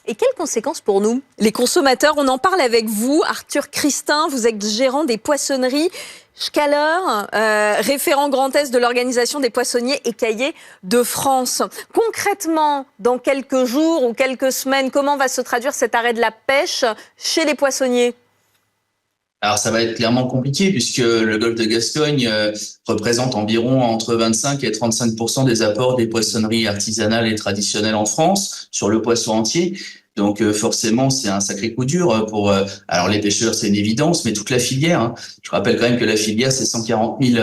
Et quelles conséquences pour nous, les consommateurs? On en parle avec vous, Arthur Christin, vous êtes gérant des poissonneries Schkaller, référent Grand Est de l'Organisation des poissonniers écaillés de France. Concrètement, dans quelques jours ou quelques semaines, comment va se traduire cet arrêt de la pêche chez les poissonniers? Alors ça va être clairement compliqué puisque le golfe de Gascogne représente environ entre 25 et 35% des apports des poissonneries artisanales et traditionnelles en France sur le poisson entier. Donc forcément, c'est un sacré coup dur pour alors les pêcheurs, c'est une évidence, mais toute la filière. Hein. Je rappelle quand même que la filière, c'est 140 000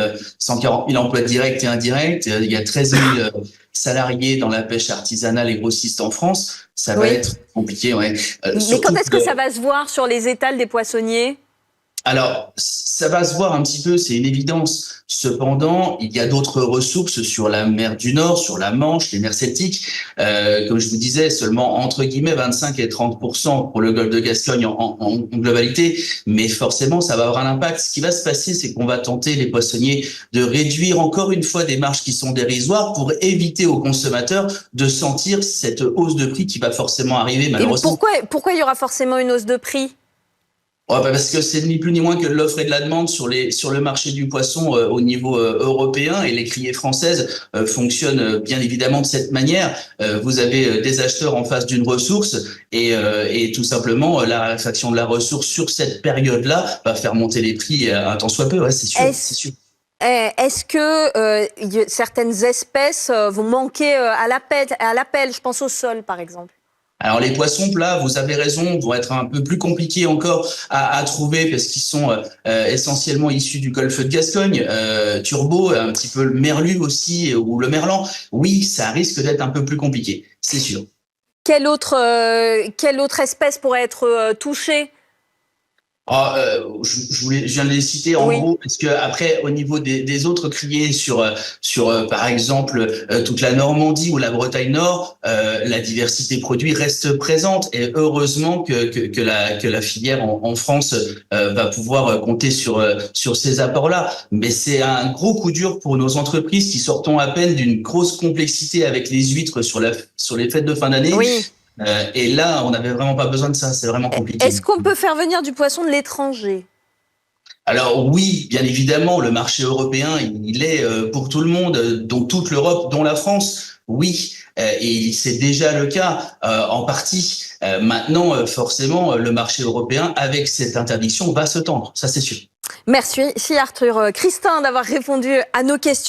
emplois directs et indirects. Il y a 13 000 salariés dans la pêche artisanale et grossiste en France. Ça va être compliqué. Ouais. Mais quand est-ce que ça va se voir sur les étals des poissonniers? Alors, ça va se voir un petit peu, c'est une évidence. Cependant, il y a d'autres ressources sur la mer du Nord, sur la Manche, les mers celtiques. Comme je vous disais, seulement entre guillemets 25 et 30% pour le golfe de Gascogne en globalité. Mais forcément, ça va avoir un impact. Ce qui va se passer, c'est qu'on va tenter, les poissonniers, de réduire encore une fois des marges qui sont dérisoires pour éviter aux consommateurs de sentir cette hausse de prix qui va forcément arriver, malheureusement. Et pourquoi il y aura forcément une hausse de prix? Ouais, parce que c'est ni plus ni moins que l'offre et de la demande sur le marché du poisson au niveau européen, et les criées françaises fonctionnent bien évidemment de cette manière. Vous avez des acheteurs en face d'une ressource et tout simplement la raréfaction de la ressource sur cette période-là va faire monter les prix un tant soit peu. Ouais, c'est sûr, c'est sûr. Est-ce que certaines espèces vont manquer à l'appel? Je pense au sole, par exemple. Alors les poissons plats, vous avez raison, vont être un peu plus compliqués encore à trouver parce qu'ils sont essentiellement issus du golfe de Gascogne, turbo, un petit peu le merlu aussi ou le merlan. Oui, ça risque d'être un peu plus compliqué, c'est sûr. Quelle autre espèce pourrait être touchée? Je viens de les citer en gros parce que après au niveau des autres criées sur par exemple toute la Normandie ou la Bretagne Nord, la diversité produit reste présente, et heureusement que la filière en France va pouvoir compter sur ces apports-là. Mais c'est un gros coup dur pour nos entreprises qui sortons à peine d'une grosse complexité avec les huîtres sur les fêtes de fin d'année. Oui. Et là, on n'avait vraiment pas besoin de ça, c'est vraiment compliqué. Est-ce qu'on peut faire venir du poisson de l'étranger? Alors oui, bien évidemment, le marché européen, il est pour tout le monde, donc toute l'Europe, dont la France. Oui, et c'est déjà le cas en partie. Maintenant, forcément, le marché européen, avec cette interdiction, va se tendre, ça c'est sûr. Merci Arthur Christin d'avoir répondu à nos questions.